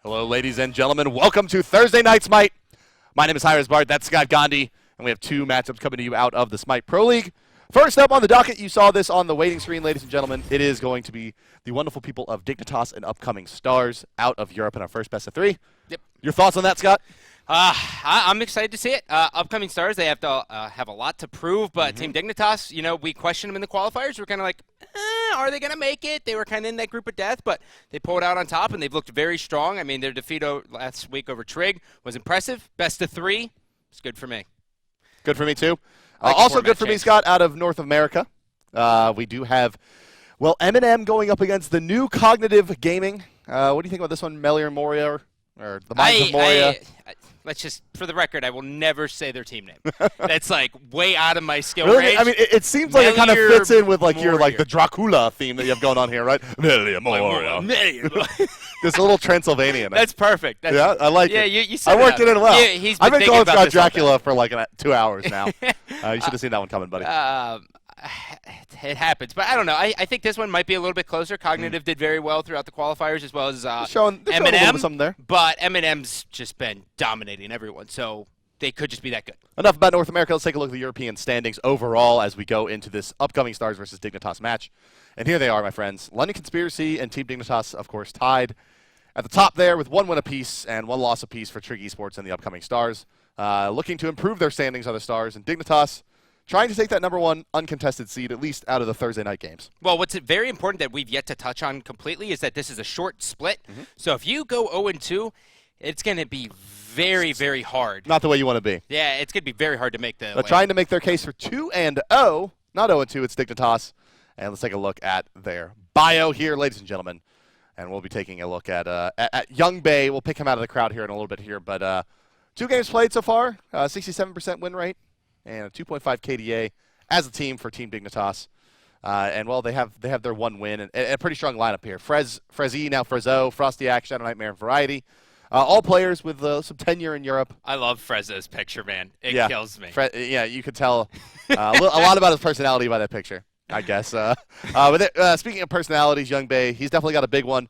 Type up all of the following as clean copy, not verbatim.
Hello, ladies and gentlemen. Welcome to Thursday Night Smite. My name is hi-rez, that's Scott Gandhi, and we have two matchups coming to you out of the Smite Pro League. First up on the docket, you saw this on the waiting screen, ladies and gentlemen. It is going to be the wonderful people of Dignitas and Upcoming Stars out of Europe in our first best of three. Yep. Your thoughts on that, Scott? I'm excited to see it. Upcoming Stars, they have to have a lot to prove, but Team Dignitas, we questioned them in the qualifiers. We're kind of like, are they going to make it? They were kind of in that group of death, but they pulled out on top, and they've looked very strong. I mean, their defeat last week over Trig was impressive. Best of three, it's good for me. Good for me, too. Also good for me, Scott, out of North America. We do have, well, M&M going up against the new Cognitive Gaming. What do you think about this one, Melior Moria, or the Minds of Moria? Let's just, for the record, I will never say their team name. That's like way out of my skill really? range. I mean, it seems like it kind of fits in with like the Dracula theme that you have going on here, right? Melior Moria. This little Transylvanian. That's perfect. Yeah, I like it. You said I worked it in well. Yeah, I've been calling Scott Dracula for like 2 hours now. You should have seen that one coming, buddy. It happens, but I don't know. I think this one might be a little bit closer. Cognitive did very well throughout the qualifiers, as well as showing a little bit of something there. But M&M's just been dominating everyone, so they could just be that good. Enough about North America. Let's take a look at the European standings overall as we go into this upcoming Stars versus Dignitas match. And here they are, my friends. London Conspiracy and Team Dignitas, of course, tied at the top there with 1 win apiece and 1 loss apiece for Trig Esports and the upcoming Stars. Looking to improve their standings are the Stars, and Dignitas trying to take that #1 uncontested seed, at least out of the Thursday night games. Well, what's very important that we've yet to touch on completely is that this is a short split. So if you go 0-2, it's going to be very, very hard. Not the way you want to be. Yeah, it's going to be very hard to make the But trying to make their case for 2-0, not 0-2, it's Dignitas. And let's take a look at their bio here, ladies and gentlemen. And we'll be taking a look at Young Bay. We'll pick him out of the crowd here in a little bit here. But 2 games played so far, 67% win rate, and a 2.5 KDA as a team for Team Dignitas. And, well, they have their 1 win and a pretty strong lineup here. Frezzy, now Frezzo, Frostyak, Shadow Nightmare, and Variety. All players with some tenure in Europe. I love Frezzo's picture, man. It kills me. You could tell a lot about his personality by that picture, I guess. Speaking of personalities, Young Bay, he's definitely got a big one.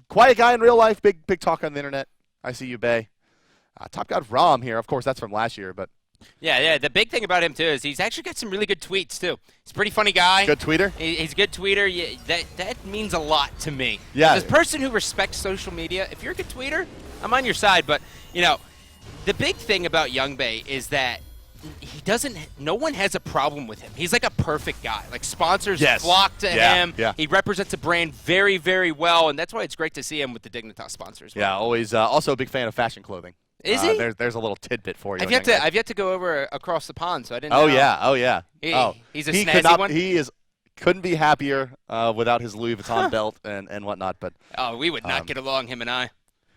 Quiet guy in real life, big talker on the internet. I see you, Bay. Top God Ram here. Of course, that's from last year, but... Yeah. The big thing about him, too, is he's actually got some really good tweets, too. He's a pretty funny guy. Good tweeter? He's a good tweeter. Yeah, that means a lot to me. Yeah. As a person who respects social media, if you're a good tweeter, I'm on your side. But, the big thing about Young Bay is that no one has a problem with him. He's like a perfect guy. Like, sponsors flock to him. Yeah. He represents a brand very, very well, and that's why it's great to see him with the Dignitas sponsors. Yeah, always also a big fan of fashion clothing. Is he? There's a little tidbit for you. I've yet to go over across the pond, so I didn't know. Oh, yeah. He's a snazzy one? He couldn't be happier without his Louis Vuitton belt and whatnot. But we would not get along, him and I.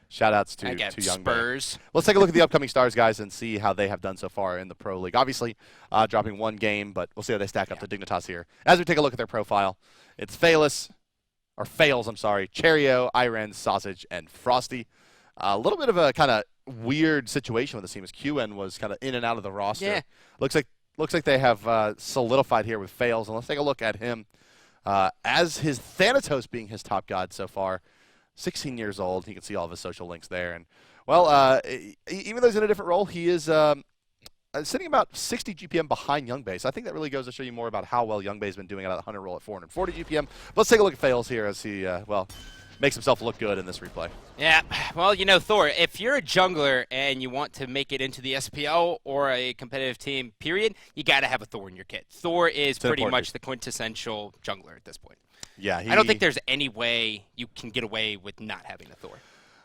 Shout-outs to Young Spurs. Let's take a look at the upcoming Stars, guys, and see how they have done so far in the Pro League. Obviously, dropping 1 game, but we'll see how they stack up to Dignitas here. As we take a look at their profile, it's Fails, Cherio, Iren, Sausage, and Frosty. A little bit of a kind of weird situation with this team as QN was kind of in and out of the roster. Yeah. Looks like they have solidified here with Fails, and let's take a look at him as his Thanatos being his top god so far. 16 years old. You can see all of his social links there. And, well, even though he's in a different role, he is sitting about 60 GPM behind Young Bay. So I think that really goes to show you more about how well Young Bay's been doing out of the 100 role at 440 GPM. But let's take a look at Fails here as he, makes himself look good in this replay. Yeah, well, Thor, if you're a jungler and you want to make it into the SPL or a competitive team, period, you got to have a Thor in your kit. Thor is pretty much the quintessential jungler at this point. Yeah, I don't think there's any way you can get away with not having a Thor.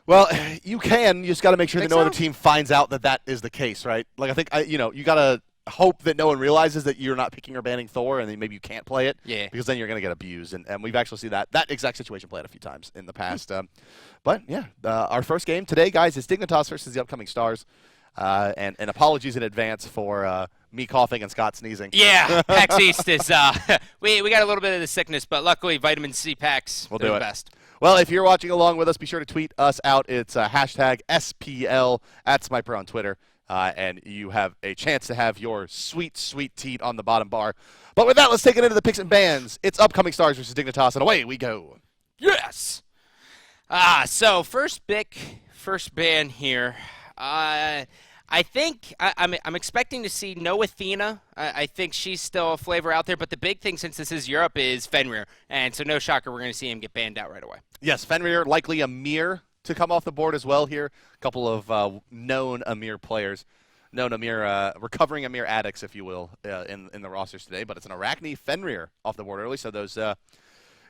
Well, you can. You just got to make sure that no other team finds out that is the case, right? Like, I think, you got to hope that no one realizes that you're not picking or banning Thor, and then maybe you can't play it. Yeah. Because then you're going to get abused, and we've actually seen that exact situation played a few times in the past. But yeah, our first game today, guys, is Dignitas versus the upcoming Stars. And apologies in advance for me coughing and Scott sneezing. Yeah, PAX East is we got a little bit of the sickness, but luckily vitamin C packs will do the best. Well, if you're watching along with us, be sure to tweet us out. It's hashtag SPL at SmitePro on Twitter. And you have a chance to have your sweet, sweet teat on the bottom bar. But with that, let's take it into the picks and bans. It's upcoming Stars versus Dignitas, and away we go. Yes! So first ban here. I think I'm expecting to see no Athena. I think she's still a flavor out there, but the big thing since this is Europe is Fenrir, and so no shocker we're going to see him get banned out right away. Yes, Fenrir, likely Amir to come off the board as well here. A couple of known Amir players, recovering Amir addicts, if you will, in the rosters today. But it's an Arachne Fenrir off the board early, so those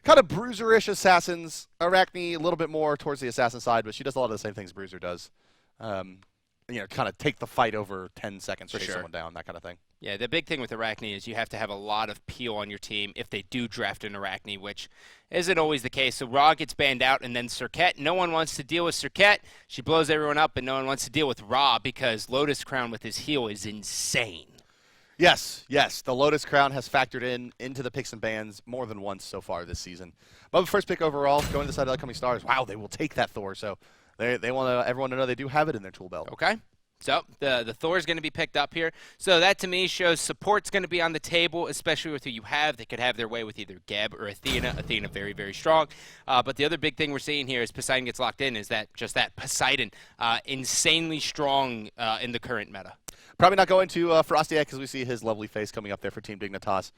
kind of bruiser-ish assassins. Arachne a little bit more towards the assassin side, but she does a lot of the same things Bruiser does. Kind of take the fight over 10 seconds, chase someone down, that kind of thing. Yeah, the big thing with Arachne is you have to have a lot of peel on your team if they do draft an Arachne, which isn't always the case. So Ra gets banned out, and then Serket. No one wants to deal with Serket. She blows everyone up, and no one wants to deal with Ra because Lotus Crown with his heal is insane. Yes. The Lotus Crown has factored into the picks and bans more than once so far this season. But the first pick overall, going to the side of the upcoming stars, wow, they will take that Thor. So they want everyone to know they do have it in their tool belt. Okay. So the Thor is going to be picked up here. So that to me shows support's going to be on the table, especially with who you have. They could have their way with either Geb or Athena. Athena very, very strong. But the other big thing we're seeing here is Poseidon gets locked in is that Poseidon insanely strong in the current meta. Probably not going to Frostiak because we see his lovely face coming up there for Team Dignitas.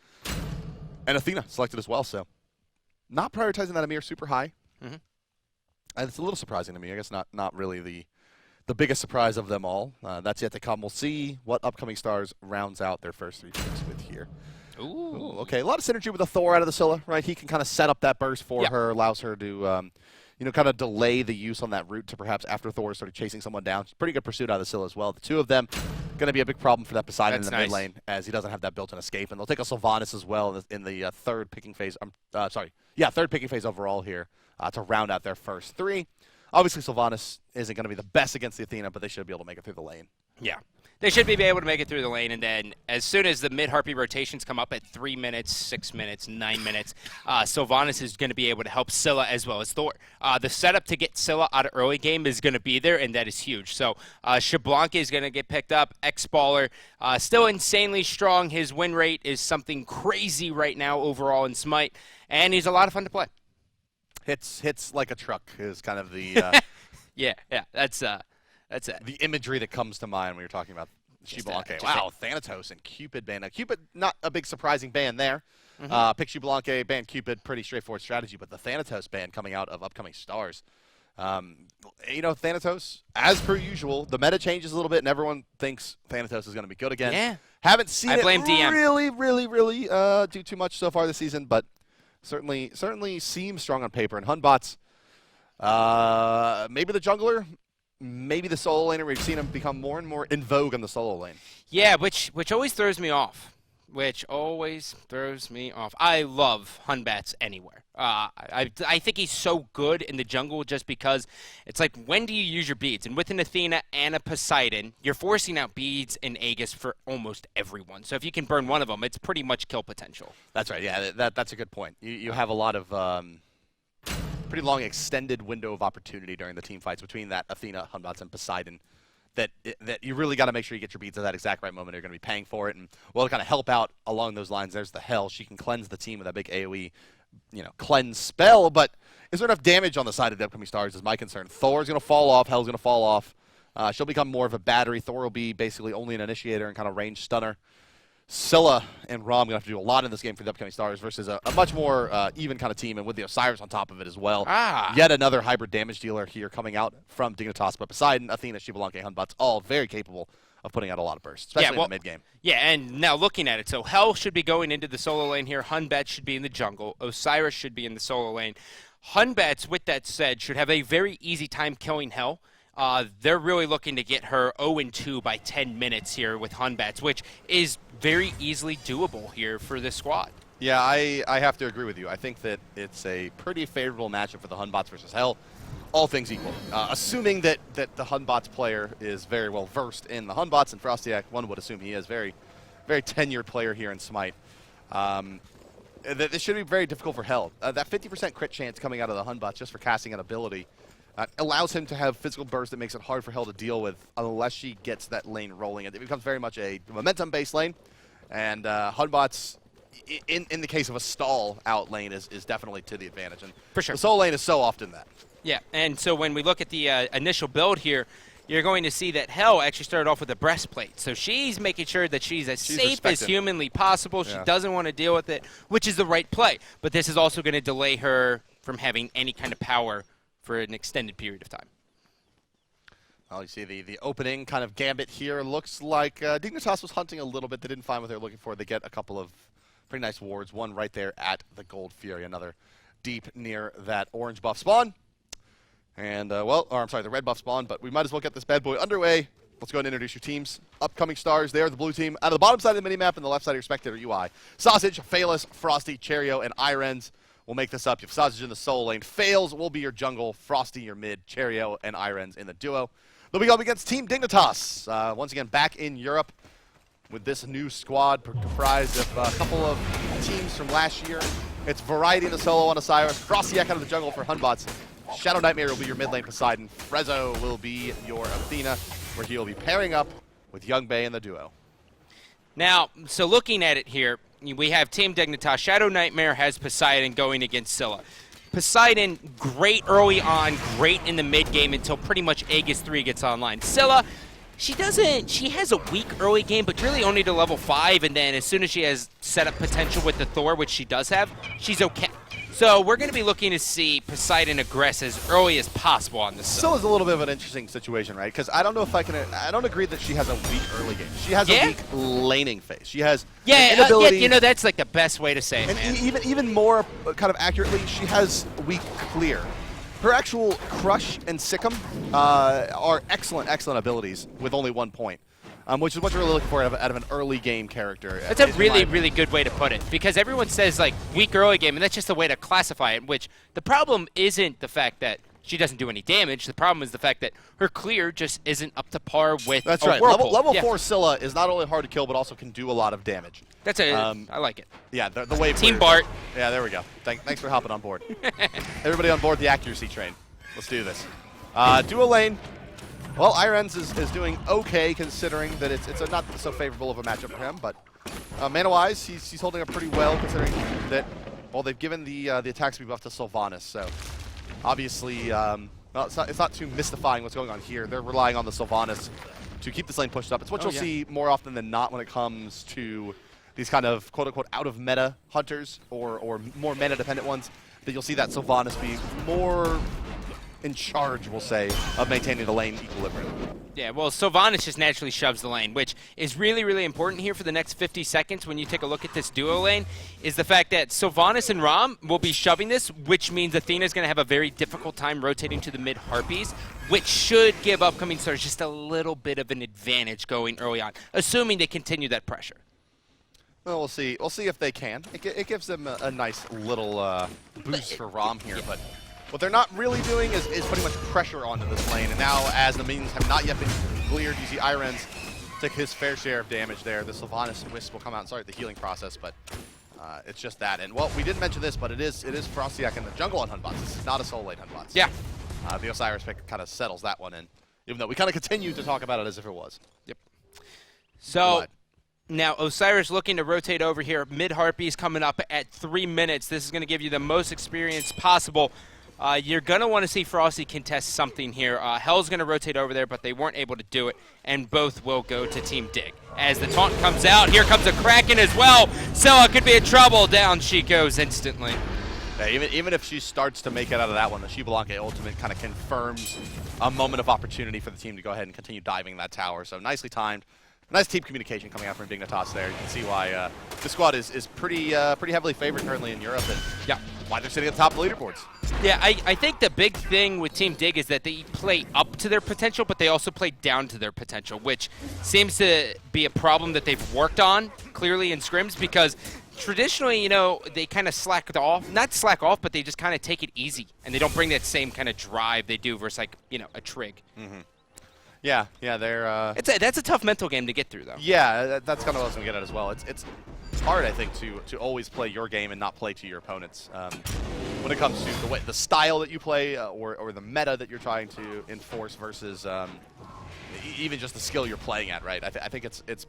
And Athena selected as well, so not prioritizing that Amir super high. Mm-hmm. And it's a little surprising to me. I guess not really the biggest surprise of them all. That's yet to come. We'll see what upcoming stars rounds out their first 3 picks with here. Ooh. Okay, a lot of synergy with the Thor out of the Scylla, right? He can kind of set up that burst for her, allows her to, kind of delay the use on that route to perhaps after Thor started chasing someone down. It's pretty good pursuit out of the Scylla as well. The two of them going to be a big problem for that Poseidon in the mid lane as he doesn't have that built-in escape. And they'll take a Sylvanus as well in the third picking phase. Third picking phase overall here to round out their first 3. Obviously, Sylvanus isn't going to be the best against the Athena, but they should be able to make it through the lane. Yeah. They should be able to make it through the lane, and then as soon as the mid-Harpy rotations come up at 3 minutes, 6 minutes, 9 minutes, Sylvanus is going to be able to help Scylla as well as Thor. The setup to get Scylla out of early game is going to be there, and that is huge. So Xbalanque is going to get picked up. Xballer, still insanely strong. His win rate is something crazy right now overall in Smite, and he's a lot of fun to play. Hits like a truck is kind of the yeah, that's it. The imagery that comes to mind when you're talking about Xbalanque. Wow, Thanatos and Cupid ban. Now, Cupid, not a big surprising ban there. Mm-hmm. Pick Xbalanque, ban Cupid, pretty straightforward strategy, but the Thanatos ban coming out of upcoming stars. Thanatos, as per usual, the meta changes a little bit, and everyone thinks Thanatos is going to be good again. Yeah. Haven't seen it DM. really do too much so far this season, but certainly seems strong on paper. And Hunbots, maybe the jungler, maybe the solo laner. We've seen him become more and more in vogue on the solo lane. Yeah, which always throws me off. I love Hunbots anywhere. I think he's so good in the jungle just because it's like, when do you use your beads? And with an Athena and a Poseidon, you're forcing out beads and Aegis for almost everyone. So if you can burn one of them, it's pretty much kill potential. That's right. Yeah, that's a good point. You have a lot of pretty long extended window of opportunity during the team fights between that Athena, Hunbots, and Poseidon. That you really got to make sure you get your beats at that exact right moment. You're going to be paying for it, and to kind of help out along those lines, there's the Hell. She can cleanse the team with that big AOE, cleanse spell. But is there enough damage on the side of the upcoming stars? Is my concern. Thor's going to fall off. Hell's going to fall off. She'll become more of a battery. Thor will be basically only an initiator and kind of range stunner. Scylla and Ram going to have to do a lot in this game for the upcoming stars versus a much more even kind of team, and with the Osiris on top of it as well. Yet another hybrid damage dealer here coming out from Dignitas, but Poseidon, Athena, Xbalanque, Hunbots, all very capable of putting out a lot of bursts, especially in the mid-game. Yeah, and now looking at it, so Hell should be going into the solo lane here. Hunbots should be in the jungle. Osiris should be in the solo lane. Hunbots, with that said, should have a very easy time killing Hell. They're really looking to get her 0-2 by 10 minutes here with Hunbots, which is very easily doable here for this squad. Yeah, I have to agree with you. I think that it's a pretty favorable matchup for the Hunbots versus Hell, all things equal. Assuming that the Hunbots player is very well versed in the Hunbots, and Frostiak, one would assume he is very, very tenured player here in Smite. This should be very difficult for Hell. That 50% crit chance coming out of the Hunbots just for casting an ability allows him to have physical burst that makes it hard for Hell to deal with unless she gets that lane rolling. It becomes very much a momentum-based lane, and Hunbots in the case of a stall out lane is definitely to the advantage. And For sure. the soul lane is so often that. Yeah, and so when we look at the initial build here, you're going to see that Hell actually started off with a breastplate. So she's making sure that she's as safe as humanly possible. She doesn't want to deal with it, which is the right play. But this is also going to delay her from having any kind of power for an extended period of time. Well, you see the opening kind of gambit here. Looks like Dignitas was hunting a little bit. They didn't find what they were looking for. They get a couple of pretty nice wards. One right there at the Gold Fury. Another deep near that orange buff spawn. And, the red buff spawn, but we might as well get this bad boy underway. Let's go ahead and introduce your teams. Upcoming stars there, the blue team. Out of the bottom side of the minimap and the left side of your spectator UI. Sausage, Phalus, Frosty, Cherio, and Hi-rez will make this up. You have Sausage in the soul lane. Fails will be your jungle. Frosty your mid. Cherio and Hi-rez in the duo. They'll be up against Team Dignitas. Once again, back in Europe with this new squad comprised of a couple of teams from last year. It's Variety in the solo on Osiris. Frostyak out of the jungle for Hunbots. Shadow Nightmare will be your mid lane Poseidon. Frezzo will be your Athena, where he will be pairing up with Young Bae in the duo. Now, so looking at it here, we have Team Dignitas. Shadow Nightmare has Poseidon going against Scylla. Poseidon, great early on, great in the mid game until pretty much Aegis 3 gets online. Scylla, she has a weak early game, but really only to level 5, and then as soon as she has set up potential with the Thor, which she does have, she's okay. So we're going to be looking to see Poseidon aggress as early as possible on this. Scylla's a little bit of an interesting situation, right? Because I don't know if I don't agree that she has a weak early game. She has a weak laning phase. She has an inability. That's like the best way to say it, and man. even more kind of accurately, she has weak clear. Her actual Crush and Sikkim are excellent abilities with only 1 point. Which is what you're really looking for out of an early game character. That's a really good way to put it, because everyone says like weak early game, and that's just a way to classify it, which the problem isn't the fact that she doesn't do any damage. The problem is the fact that her clear just isn't up to par with That's a right. Whirlpool. Level 4 Scylla is not only hard to kill, but also can do a lot of damage. That's I like it. Yeah, the wave Team Bart. Yeah, there we go. Thanks for hopping on board. Everybody on board the accuracy train. Let's do this. Dual lane. Well, Hi-rez is doing okay, considering that it's a not so favorable of a matchup for him, but mana-wise, he's holding up pretty well, considering that, well, they've given the attack speed buff to Sylvanus, so obviously, it's not too mystifying what's going on here. They're relying on the Sylvanus to keep this lane pushed up. It's what you'll see more often than not when it comes to these kind of quote-unquote out-of-meta hunters or more meta-dependent ones, that you'll see that Sylvanus be more in charge, we'll say, of maintaining the lane equilibrium. Yeah, well, Sylvanus just naturally shoves the lane, which is really important here for the next 50 seconds when you take a look at this duo lane, is the fact that Sylvanus and Ram will be shoving this, which means Athena's going to have a very difficult time rotating to the mid Harpies, which should give upcoming stars just a little bit of an advantage going early on, assuming they continue that pressure. Well, we'll see. We'll see if they can. It gives them a nice little boost for Ram here, but what they're not really doing is putting much pressure onto this lane. And now, as the minions have not yet been cleared, you see Hi-rez take his fair share of damage there. The Sylvanus Wisp will come out and start the healing process, but it's just that. And, well, we didn't mention this, but it is Frostyak in the jungle on Hunbots. This is not a soul lane Hunbots. Yeah. The Osiris pick kind of settles that one in, even though we kind of continue to talk about it as if it was. Yep. So now Osiris looking to rotate over here. Mid Harpies coming up at 3 minutes. This is going to give you the most experience possible. You're going to want to see Frosty contest something here. Hell's going to rotate over there, but they weren't able to do it, and both will go to Team Dig. As the taunt comes out, here comes a Kraken as well. Scylla could be in trouble. Down she goes instantly. Yeah, even if she starts to make it out of that one, the Xbalanque ultimate kind of confirms a moment of opportunity for the team to go ahead and continue diving that tower. So nicely timed. Nice team communication coming out from Dignitas there. You can see why the squad is pretty heavily favored currently in Europe, and why they're sitting at the top of the leaderboards. Yeah, I think the big thing with Team Dig is that they play up to their potential, but they also play down to their potential, which seems to be a problem that they've worked on clearly in scrims, because traditionally, you know, they kind of slacked off. Not slack off, but they just kind of take it easy, and they don't bring that same kind of drive they do versus, like, you know, a Trig. Mm-hmm. Yeah, they're... That's a tough mental game to get through, though. Yeah, that's kind of what I was going to get at as well. It's hard, I think, to always play your game and not play to your opponents. When it comes to the style that you play or the meta that you're trying to enforce versus even just the skill you're playing at, right? I think it's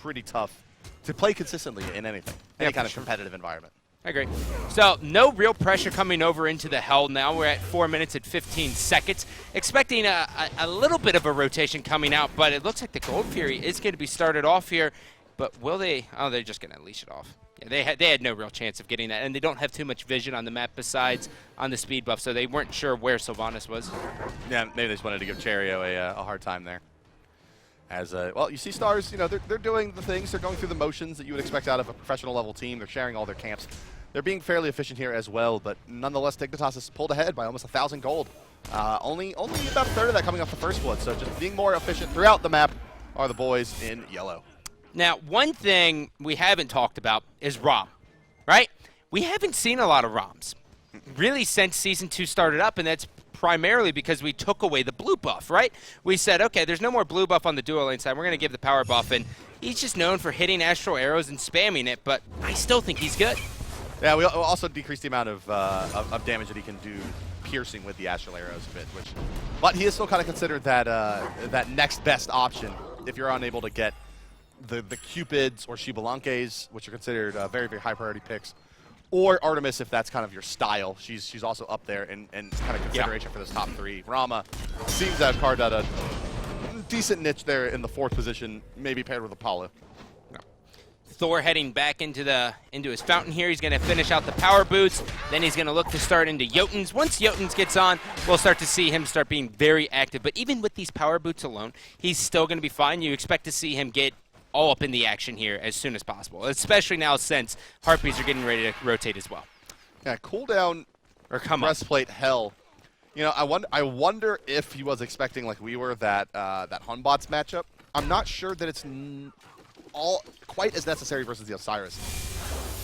pretty tough to play consistently in anything, any Yeah, kind for of sure. competitive environment. I agree. So no real pressure coming over into the Hell now. We're at 4 minutes and 15 seconds. Expecting a little bit of a rotation coming out, but it looks like the Gold Fury is going to be started off here. But will they? Oh, they're just going to unleash it off. Yeah, they had no real chance of getting that, and they don't have too much vision on the map besides on the speed buff, so they weren't sure where Sylvanus was. Yeah, maybe they just wanted to give Cherio a hard time there. As well, you see Stars, you know, they're doing the things. They're going through the motions that you would expect out of a professional level team. They're sharing all their camps. They're being fairly efficient here as well, but nonetheless, Dignitas has pulled ahead by almost 1,000 gold. Only about a third of that coming off the first blood, so just being more efficient throughout the map are the boys in yellow. Now, one thing we haven't talked about is Rom, right? We haven't seen a lot of Roms really since Season 2 started up, and that's primarily because we took away the blue buff, right? We said, okay, there's no more blue buff on the dual lane side. We're going to give the power buff, and he's just known for hitting astral arrows and spamming it, but I still think he's good. Yeah, we also decreased the amount of damage that he can do piercing with the astral arrows a bit, but he is still kind of considered that that next best option if you're unable to get the Cupids or Xbalanques, which are considered very, very high priority picks, or Artemis if that's kind of your style. She's also up there in kind of consideration for this top three. Rama seems to have carved out a decent niche there in the 4th position, maybe paired with Apollo. Thor heading back into his fountain here. He's going to finish out the power boots. Then he's going to look to start into Jotuns. Once Jotuns gets on, we'll start to see him start being very active. But even with these power boots alone, he's still going to be fine. You expect to see him get all up in the action here as soon as possible, especially now since Harpies are getting ready to rotate as well. Yeah, cooldown Or come up. breastplate hell. You know, I wonder if he was expecting, like we were, that Hunbots matchup. I'm not sure that it's all quite as necessary versus the Osiris.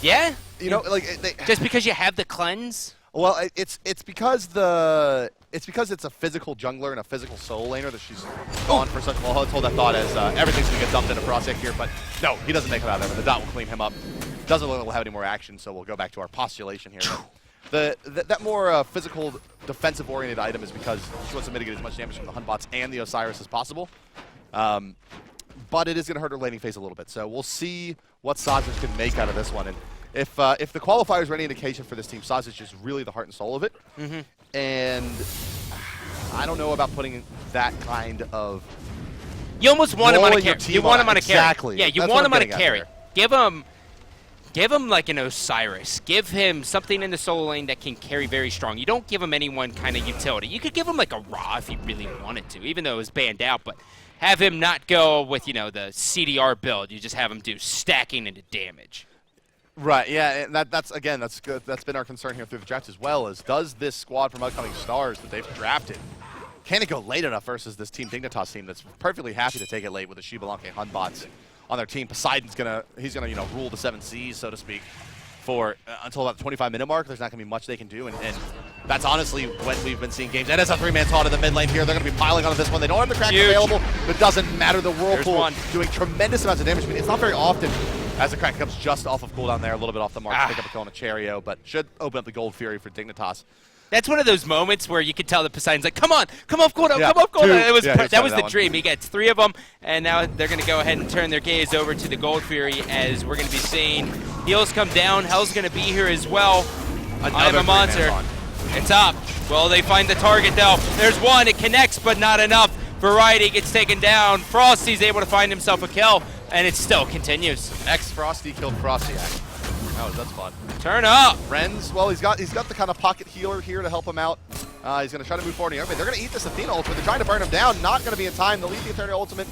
Yeah? You know, like Just because you have the cleanse? well, it's because it's a physical jungler and a physical soul laner that she's gone for such. Well, I told that thought as everything's gonna get dumped into Frostic here, but no, he doesn't make it out of there. The dot will clean him up. Doesn't look like we'll have any more action, so we'll go back to our postulation here. That more physical, defensive-oriented item is because she wants to mitigate as much damage from the Hunbots and the Osiris as possible. But it is going to hurt her laning phase a little bit. So we'll see what Sausage can make out of this one. And if the qualifiers are any indication for this team, Sausage is really the heart and soul of it. Mm-hmm. And I don't know about putting that kind of You almost want him on a rolling your carry. team You want him on a carry. exactly. Yeah, you That's want what him I'm on a getting at carry. there. Give him like an Osiris. Give him something in the solo lane that can carry very strong. You don't give him any one kind of utility. You could give him like a Ra if you really wanted to, even though it was banned out, but have him not go with, you know, the CDR build. You just have him do stacking into damage. Right, yeah, and that's good. That's been our concern here through the draft as well, is does this squad from upcoming stars that they've drafted, can it go late enough versus this Team Dignitas team that's perfectly happy to take it late with the Xbalanque Hunbots on their team? Poseidon's gonna rule the 7 seas, so to speak, for until about the 25-minute mark. There's not gonna be much they can do, and that's honestly when we've been seeing games. And it's a 3-man taunt in the mid lane here. They're gonna be piling onto this one. They don't have the crack available, but it doesn't matter. The Whirlpool doing tremendous amounts of damage. I mean, it's not very often as the crack comes just off of cooldown there, a little bit off the mark to pick up a kill on a Cherio, but should open up the Gold Fury for Dignitas. That's one of those moments where you could tell that Poseidon's like, come on, come off cooldown, come off cooldown. That was the dream. He gets 3 of them, and now they're going to go ahead and turn their gaze over to the Gold Fury as we're going to be seeing heals come down. Hell's going to be here as well. I am a monster. It's up. Well, they find the target, though. There's one. It connects, but not enough. Variety gets taken down. Frosty's able to find himself a kill, and it still continues. Frosty killed Frosty. That's fun. Turn up. Renz, well, he's got the kind of pocket healer here to help him out. He's going to try to move forward. They're going to eat this Athena ultimate. They're trying to burn him down. Not going to be in time. They'll eat the Eternia ultimate,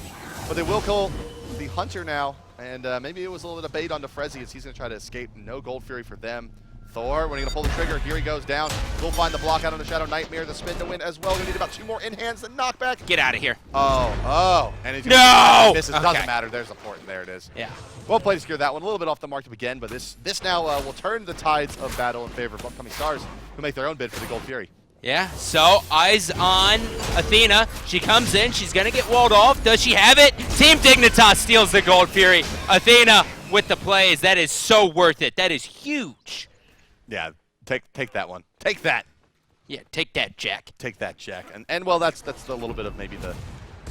but they will kill the Hunter now. And maybe it was a little bit of bait onto Frezzy as he's going to try to escape. No Gold Fury for them. Thor, when he's going to pull the trigger, here he goes down. We'll find the block out on the Shadow Nightmare. The spin to win as well. We need about 2 more in-hands. The knockback. Get out of here. Oh. And he's no! Misses. Okay. Doesn't matter. There's the port, and there it is. Yeah. Well played to secure that one. A little bit off the mark to begin, but this now will turn the tides of battle in favor of upcoming stars who make their own bid for the Gold Fury. Yeah, so eyes on Athena. She comes in. She's going to get walled off. Does she have it? Team Dignitas steals the Gold Fury. Athena with the plays. That is so worth it. That is huge. Yeah, take that one. Take that. Yeah, take that, Jack. Take that, Jack. And well, that's a little bit of maybe the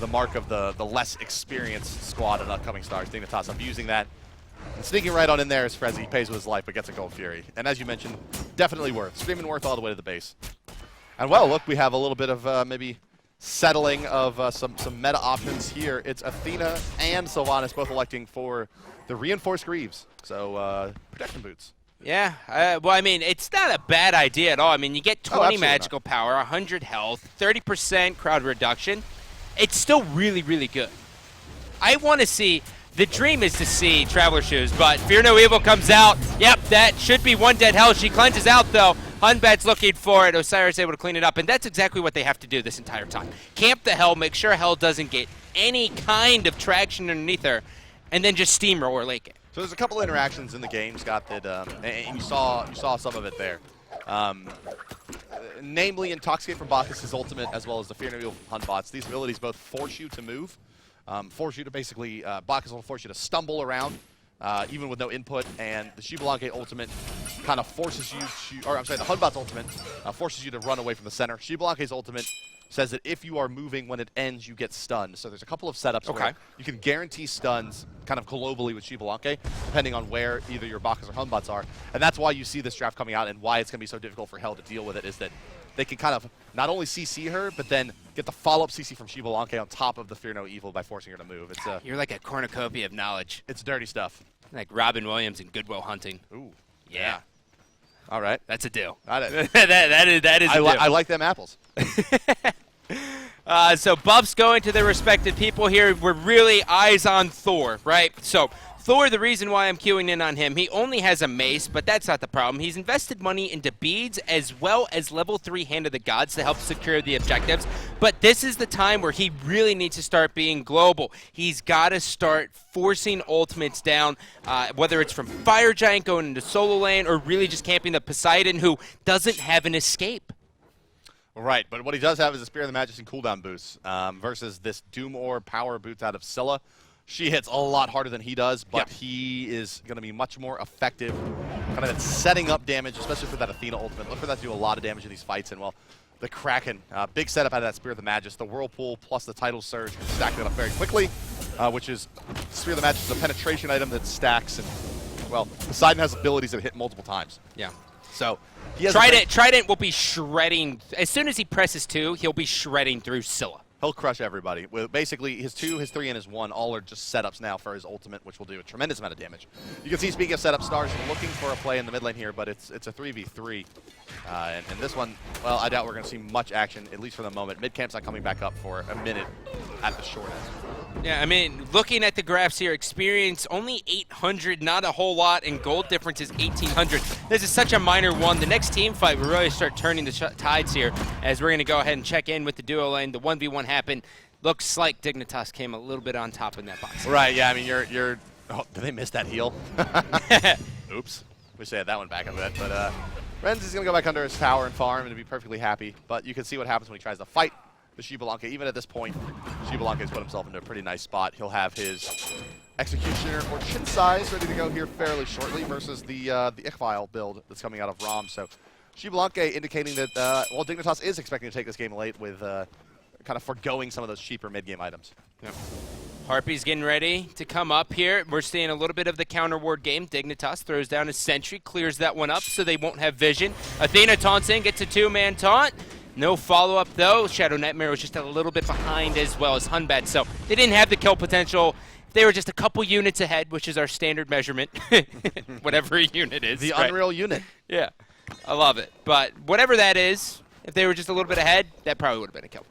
mark of the less experienced squad of upcoming stars. Dignitas abusing that And sneaking right on in there is Frezzy. He pays with his life, but gets a Gold Fury. And as you mentioned, definitely worth. Screaming worth all the way to the base. And well, look, we have a little bit of maybe settling of some meta options here. It's Athena and Sylvanus both electing for the Reinforced Greaves. So, protection boots. Yeah, well, I mean, it's not a bad idea at all. I mean, you get 20 magical power, 100 health, 30% crowd reduction. It's still really, really good. I want to see, the dream is to see Traveler Shoes, but Fear No Evil comes out. Yep, that should be one dead health. She cleanses out, though. Hunbat's looking for it. Osiris able to clean it up, and that's exactly what they have to do this entire time. Camp the Hell, make sure Hell doesn't get any kind of traction underneath her, and then just steamroll or lake it. So there's a couple interactions in the game, Scott, that and you saw some of it there. Namely, Intoxicate from Bacchus' ultimate, as well as the Fear No Evil from Hunbots. These abilities both force you to move, force you to basically, Bacchus will force you to stumble around, even with no input, and the Xbalanque ultimate kind of forces you to, or I'm sorry, the Hunbot's ultimate forces you to run away from the center. Xbalanque's ultimate says that if you are moving when it ends, you get stunned. So there's a couple of setups where you can guarantee stuns kind of globally with Xbalanque, depending on where either your Bacchus or Hunbots are. And that's why you see this draft coming out and why it's going to be so difficult for Hell to deal with it, is that they can kind of not only CC her, but then get the follow-up CC from Xbalanque on top of the Fear No Evil by forcing her to move. It's You're like a cornucopia of knowledge. It's dirty stuff. Like Robin Williams in Good Will Hunting. Ooh. Yeah. All right. That's a deal. that is a deal. I like them apples. So buffs going to their respective people here. We're really eyes on Thor, right? So Thor, the reason why I'm queuing in on him, he only has a mace, but that's not the problem. He's invested money into beads as well as level 3 Hand of the Gods to help secure the objectives. But this is the time where he really needs to start being global. He's got to start forcing ultimates down, whether it's from Fire Giant going into solo lane or really just camping the Poseidon, who doesn't have an escape. Right, but what he does have is a Spear of the Magus and cooldown boost versus this Doom Orb power boots out of Scylla. She hits a lot harder than he does, but he is going to be much more effective kind of at setting up damage, especially for that Athena ultimate. Look for that to do a lot of damage in these fights. And, well, the Kraken, big setup out of that Spear of the Magus. The Whirlpool plus the Tidal Surge can stack it up very quickly, which is Spear of the Magus is a penetration item that stacks. And, well, Poseidon has abilities that hit multiple times. Yeah. So he has Trident will be shredding. As soon as he presses 2, he'll be shredding through Scylla. He'll crush everybody. With basically, his 2, his 3, and his 1 all are just setups now for his ultimate, which will do a tremendous amount of damage. You can see, speaking of setup, Stars looking for a play in the mid lane here, but it's a 3v3. And this one, well, I doubt we're going to see much action, at least for the moment. Mid-camp's not coming back up for a minute at the short end. Yeah, I mean, looking at the graphs here, experience only 800, not a whole lot, and gold difference is 1,800. This is such a minor one. The next team fight will really start turning the tides here, as we're going to go ahead and check in with the duo lane. The 1v1 happened. Looks like Dignitas came a little bit on top in that box. Right, yeah, I mean, you're oh, did they miss that heal? Oops. Wish they had that one back a bit, but Renz is going to go back under his tower and farm and be perfectly happy, but you can see what happens when he tries to fight the Xbalanque. Even at this point, Xbalanque has put himself into a pretty nice spot. He'll have his Executioner or Chin Size ready to go here fairly shortly versus the Xbalanque build that's coming out of Ram. So Xbalanque indicating that, well, Dignitas is expecting to take this game late with kind of foregoing some of those cheaper mid-game items. Yep. Harpy's getting ready to come up here. We're seeing a little bit of the counter ward game. Dignitas throws down a sentry, clears that one up so they won't have vision. Athena taunts in, gets a 2-man taunt. No follow-up, though. Shadow Nightmare was just a little bit behind as well as Hunbat, so they didn't have the kill potential. They were just a couple units ahead, which is our standard measurement, whatever a unit is. The Unreal unit. Yeah, I love it. But whatever that is, if they were just a little bit ahead, that probably would have been a kill.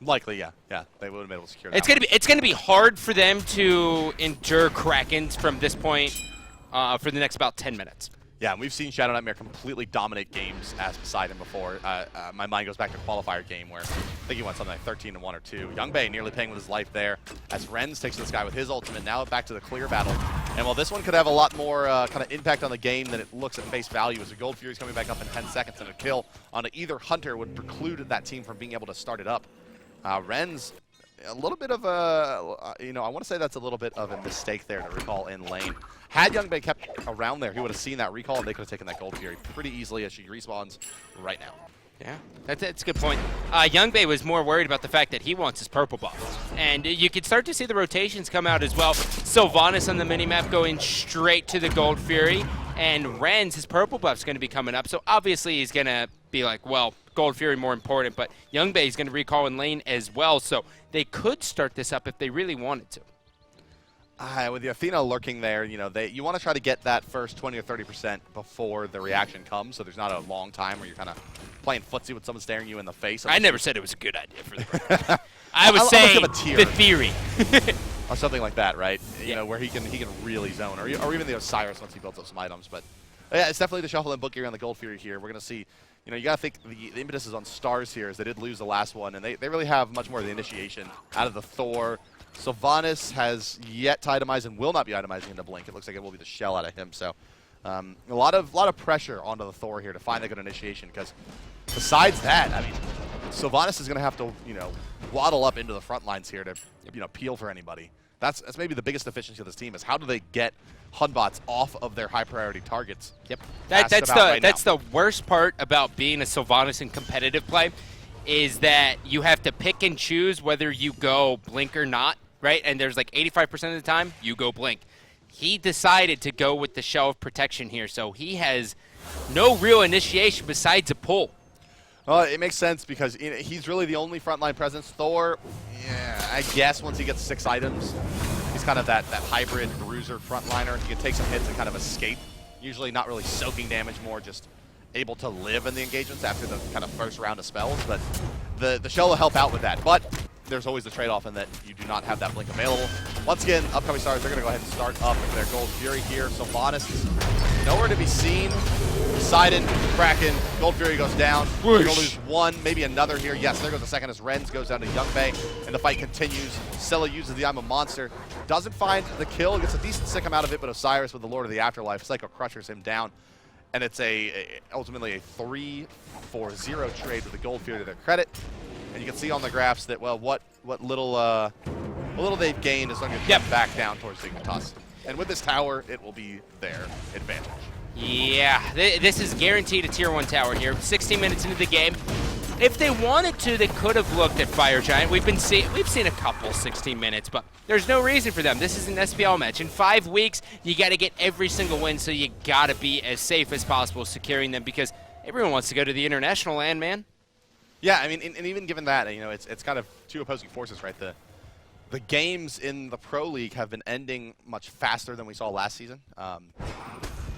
Likely, yeah. Yeah, they would have been able to secure that. It's gonna be hard for them to endure Krakens from this point for the next about 10 minutes. Yeah, and we've seen Shadow Nightmare completely dominate games as Poseidon before. My mind goes back to qualifier game where I think he went something like 13-1 or 2. Young Bay nearly paying with his life there as Renz takes this guy with his ultimate. Now back to the clear battle. And while this one could have a lot more kind of impact on the game than it looks at face value, as the Gold Fury's coming back up in 10 seconds and a kill on either Hunter would preclude that team from being able to start it up. Renz, a little bit of a, I want to say that's a little bit of a mistake there to recall in lane. Had Young Bay kept around there, he would have seen that recall and they could have taken that Gold Fury pretty easily as she respawns right now. Yeah, that's a good point. Youngbei was more worried about the fact that he wants his purple buff. And you could start to see the rotations come out as well. Sylvanus on the minimap going straight to the Gold Fury. And Ren's, his purple buff's going to be coming up. So obviously he's going to be like, well, Gold Fury more important. But Youngbei is going to recall in lane as well. So they could start this up if they really wanted to. With the Athena lurking there, you know, you want to try to get that first 20 or 30% before the reaction comes, so there's not a long time where you're kind of playing footsie with someone staring you in the face. I never said it was a good idea for the I was saying the theory. Or something like that, right? You know, where he can really zone, or even the Osiris once he builds up some items. But yeah, it's definitely the shuffle and book gear on the Gold Fury here. We're going to see, you know, you got to think the impetus is on Stars here, as they did lose the last one, and they really have much more of the initiation out of the Thor. Sylvanus has yet to itemize and will not be itemizing into Blink. It looks like it will be the shell out of him. So a lot of pressure onto the Thor here to find that good initiation, because besides that, I mean, Sylvanus is going to have to, you know, waddle up into the front lines here to, you know, peel for anybody. That's maybe the biggest deficiency of this team, is how do they get Hunbots off of their high priority targets? Yep. That's the worst part about being a Sylvanus in competitive play, is that you have to pick and choose whether you go Blink or not, right? And there's like 85% of the time you go Blink. He decided to go with the Shell of Protection here, so he has no real initiation besides a pull. Well, it makes sense because he's really the only frontline presence. Thor, yeah, I guess once he gets 6 items, he's kind of that hybrid bruiser frontliner. He can take some hits and kind of escape. Usually not really soaking damage, more just able to live in the engagements after the kind of first round of spells. But the shell will help out with that. But there's always the trade-off in that you do not have that Blink available. Once again, upcoming stars, they're going to go ahead and start up their Gold Fury here. Sylvanus is nowhere to be seen. Poseidon, Kraken, Gold Fury goes down. They're going to lose one, maybe another here. Yes, there goes the second as Ren's goes down to Youngbei, and the fight continues. Scylla uses the I'm a Monster. Doesn't find the kill, gets a decent sick out of it, but Osiris with the Lord of the Afterlife, Psycho Crushers him down. And it's ultimately a 3-4-0 trade with the Gold Fury to their credit. And you can see on the graphs that, well, what little they've gained is going to get back down towards Dignitas. And with this tower, it will be their advantage. Yeah, this is guaranteed a tier 1 tower here. 16 minutes into the game. If they wanted to, they could have looked at Fire Giant. We've seen a couple 16 minutes, but there's no reason for them. This is an SPL match. In 5 weeks, you got to get every single win, so you got to be as safe as possible securing them, because everyone wants to go to the international land, man. Yeah, I mean, and even given that, you know, it's kind of two opposing forces, right? The games in the Pro League have been ending much faster than we saw last season.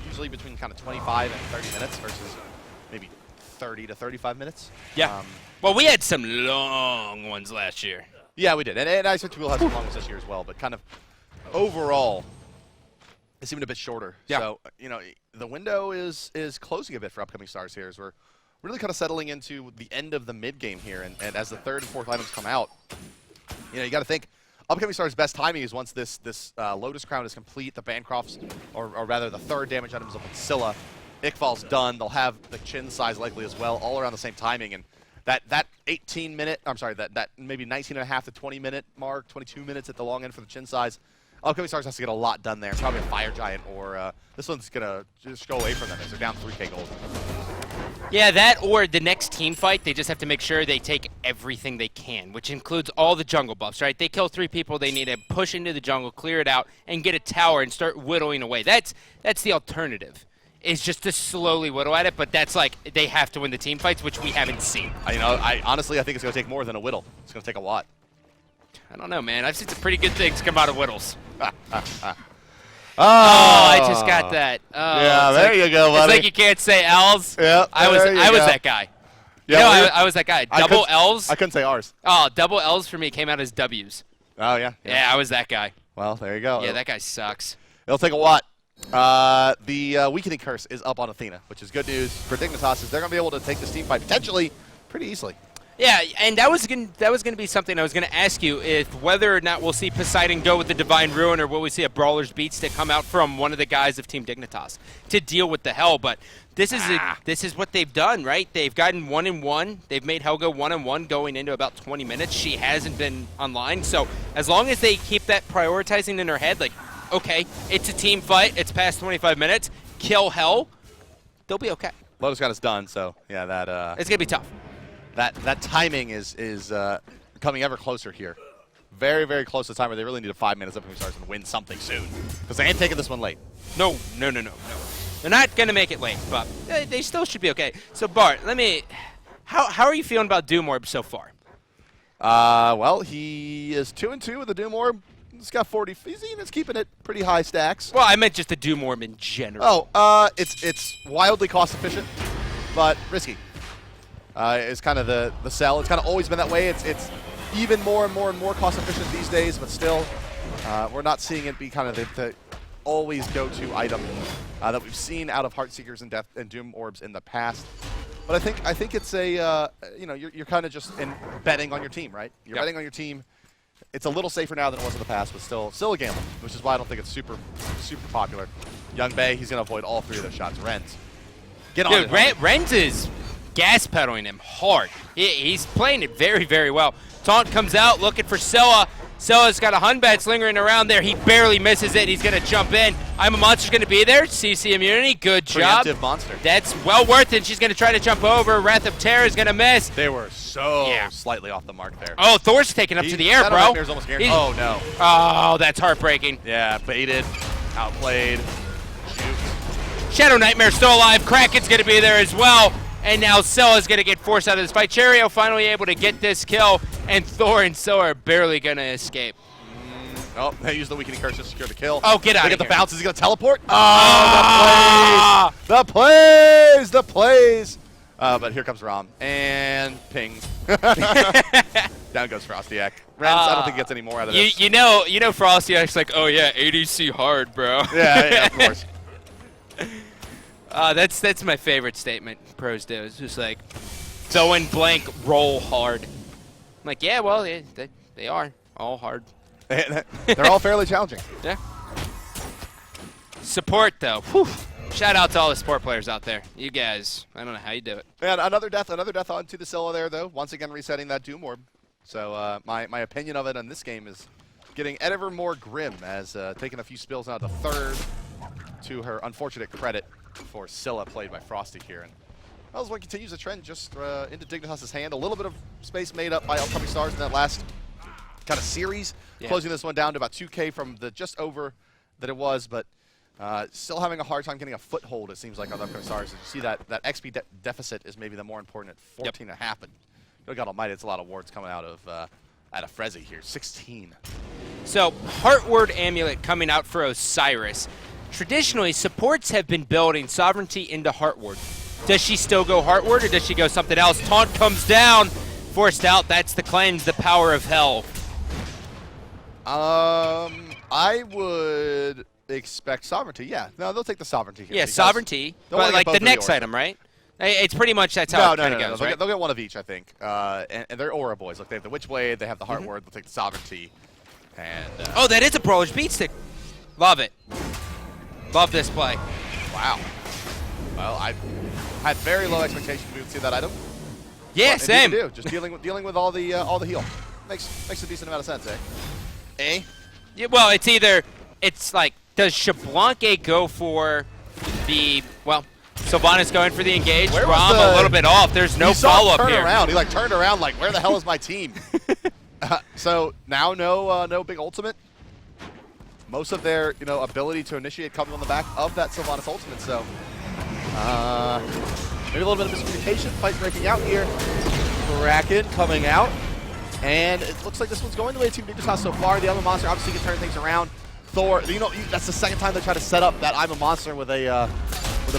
Usually between kind of 25 and 30 minutes versus maybe 30 to 35 minutes. Yeah. Well, we had some long ones last year. Yeah, we did. And I expect we'll have some long ones this year as well. But kind of overall, it's even a bit shorter. Yeah. So, you know, the window is closing a bit for upcoming stars here, as we're really kind of settling into the end of the mid game here. And as the 3rd and 4th items come out, you know, you got to think upcoming stars' best timing is once this Lotus Crown is complete, the Bancrofts, or rather the 3rd damage items up with Scylla. Iqbal's done. They'll have the Chin size likely as well, all around the same timing. And that 18-minute, I'm sorry, that maybe 19.5 to 20-minute mark, 22 minutes at the long end for the Chin size. Upcoming stars has to get a lot done there. Probably a Fire Giant, or this one's going to just go away from them as they're down 3K gold. Yeah, that or the next team fight, they just have to make sure they take everything they can, which includes all the jungle buffs, right? They kill 3 people, they need to push into the jungle, clear it out, and get a tower and start whittling away. That's the alternative, is just to slowly whittle at it, but that's like, they have to win the team fights, which we haven't seen. You know, honestly, I think it's going to take more than a whittle. It's going to take a lot. I don't know, man. I've seen some pretty good things come out of whittles. Oh, I just got that. Oh, yeah, there you go, buddy. It's like you can't say L's. Yeah, I was that guy. Yeah, you know, I was that guy. Double L's. I couldn't say R's. Oh, double L's for me came out as W's. Oh, yeah. Yeah, I was that guy. Well, there you go. Yeah, that guy sucks. It'll take a lot. The Weakening Curse is up on Athena, which is good news for Dignitas, as they're going to be able to take this team fight potentially pretty easily. Yeah, and that was gonna be something I was gonna ask you, if whether or not we'll see Poseidon go with the Divine Ruin, or will we see a Brawler's Beatstick come out from one of the guys of Team Dignitas to deal with the Hell. But this is what they've done, right? They've gotten 1-1. They've made Helga 1-1 going into about 20 minutes. She hasn't been online, so as long as they keep that prioritizing in their head, like, okay, it's a team fight, it's past 25 minutes, kill Hell, they'll be okay. Lotus got us done, so yeah, that It's going to be tough. that timing is coming ever closer here. Very, very close to the time where they really need a 5 minutes up when we start and win something soon. Because they ain't taking this one late. No. They're not going to make it late, but they still should be okay. So, Bart, how are you feeling about Doom Orb so far? Well, he is 2-2 with the Doom Orb. He's got 40. He's keeping it pretty high stacks. Well, I meant just the Doom Orb in general. Oh, it's wildly cost efficient, but risky. It's kind of the sell. It's kind of always been that way. It's even more and more cost efficient these days, but still, we're not seeing it be kind of the always go-to item that we've seen out of Heartseekers and Doom Orbs in the past. But I think it's a you're kind of just betting on your team, right? You're betting on your team. It's a little safer now than it was in the past, but still a gamble, which is why I don't think it's super popular. Young Bay, he's gonna avoid all 3 of those shots. Renz, get on it. Dude, Renz is gas pedaling him hard. He's playing it very, very well. Taunt comes out looking for Scylla. Scylla's got a Hunbatz lingering around there. He barely misses it. He's going to jump in. I'm a Monster's going to be there. CC immunity. Good job. Preemptive monster. That's well worth it. She's going to try to jump over. Wrath of Terror is going to miss. They were so slightly off the mark there. Oh, Thor's taking up to the air, bro. Almost oh, no. Oh, that's heartbreaking. Yeah, baited, outplayed, juked. Shadow Nightmare's still alive. Kraken's going to be there as well. And now Scylla's going to get forced out of this fight. Cheerio finally able to get this kill, and Thor and Scylla are barely going to escape. Oh, they used the weakening curse to secure the kill. Oh, get out of here. Look at the bounce. Is he going to teleport? Oh, the plays. But here comes Ram. And ping. Down goes Frostiak. Renz, I don't think he gets any more out of this. You know Frostiak's like, oh yeah, ADC hard, bro. Yeah, of course. That's my favorite statement pros do. It's just like, throwing blank, roll hard. I'm like, yeah, well, they are all hard. They're all fairly challenging. Yeah. Support, though. Whew. Shout out to all the support players out there. You guys, I don't know how you do it. And another death onto the Scylla there, though. Once again, resetting that Doom Orb. So my opinion of it in this game is getting ever more grim as taking a few spills out of the third to her unfortunate credit for Scylla, played by Frosty here. And well, one continues the trend just into Dignitas' hand. A little bit of space made up by Upcoming Stars in that last kind of series, closing this one down to about 2K from the just over that it was, but still having a hard time getting a foothold, it seems like, on Upcoming Stars. And you see that XP deficit is maybe the more important at 14 and a half. And God almighty, it's a lot of wards coming out of Frezzy here. 16. So, Heartward Amulet coming out for Osiris. Traditionally, supports have been building Sovereignty into Heartward. Does she still go Heartward, or does she go something else? Taunt comes down, forced out. That's the cleanse, the power of hell. I would expect Sovereignty. Yeah, no, they'll take the Sovereignty here. Yeah, Sovereignty, but like the next item, right? It's pretty much that's how it kind of goes, right? They'll get one of each, I think. And they're Aura boys. Look, they have the Witchblade, they have the Heartward. They'll take the Sovereignty. And oh, that is a Brawler's Beat Stick. Love it. Love this play. Wow. Well, I had very low expectations we would see that item. Yeah, same. Do. Just dealing with all the heal. Makes a decent amount of sense, eh? Eh? Yeah, well, it's like, does Xbalanque go for the, well, Sylvanus going for the engage, Ram a little bit off. There's no follow-up here. Around. He turned around like, where the hell is my team? So now no big ultimate. Most of their ability to initiate coming on the back of that Sylvanus ultimate. So maybe a little bit of miscommunication. Fight breaking out here. Kraken coming out. And it looks like this one's going the way of Team Dignitas so far. The other monster obviously can turn things around. Thor, that's the second time they try to set up that I'm a monster with a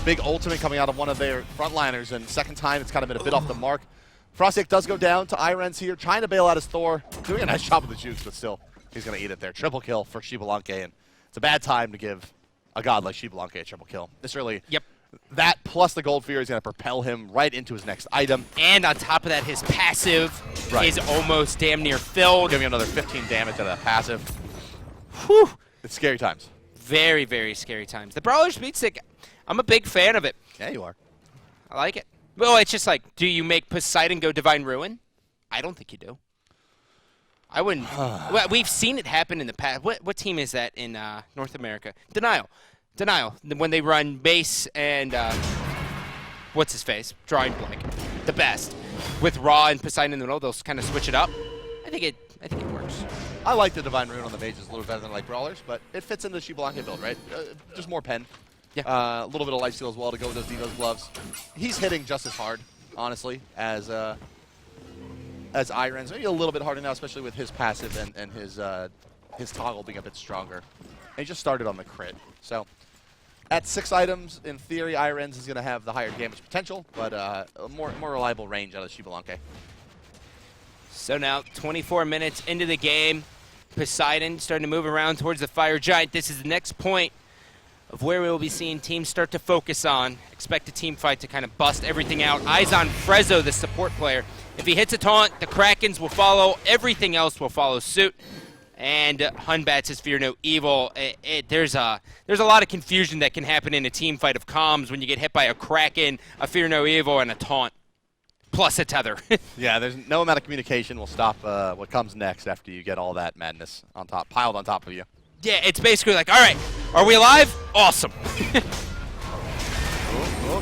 big ultimate coming out of one of their frontliners, and second time it's kind of been a bit off the mark. Frostiak does go down to hi-rez here, trying to bail out his Thor. Doing a nice job with the jukes, but still, he's going to eat it there. Triple kill for Xbalanque, and it's a bad time to give a god like Xbalanque a triple kill. This really, that plus the Gold Fury is going to propel him right into his next item. And on top of that, his passive is almost damn near filled. Giving another 15 damage to that passive. Whew. It's scary times. Very, very scary times. The Brawler's Beat Stick, I'm a big fan of it. Yeah, you are. I like it. Well, it's just like, do you make Poseidon go Divine Ruin? I don't think you do. I wouldn't. Well, we've seen it happen in the past. What team is that in North America? Denial. When they run base and what's his face, drawing blank, the best. With Ra and Poseidon in the middle, they'll kind of switch it up. I think it works. I like the Divine Rune on the mages a little better than like Brawlers, but it fits into the Xbalanque build, right? Just more pen. Yeah. A little bit of lifesteal as well to go with those Dino's gloves. He's hitting just as hard, honestly, as hi-rez. Maybe a little bit harder now, especially with his passive and his toggle being a bit stronger. And he just started on the crit. So at 6 items, in theory, hi-rez is going to have the higher damage potential, but a more reliable range out of Xbalanque. So now 24 minutes into the game. Poseidon starting to move around towards the Fire Giant. This is the next point of where we will be seeing teams start to focus on. Expect a team fight to kind of bust everything out. Eyes on Frezzo, the support player. If he hits a taunt, the Krakens will follow. Everything else will follow suit. And Hunbatz is Fear No Evil. There's a lot of confusion that can happen in a team fight of comms when you get hit by a Kraken, a Fear No Evil, and a taunt. Plus a tether. Yeah, there's no amount of communication will stop what comes next after you get all that madness on top, piled on top of you. Yeah, it's basically like, all right, are we alive? Awesome.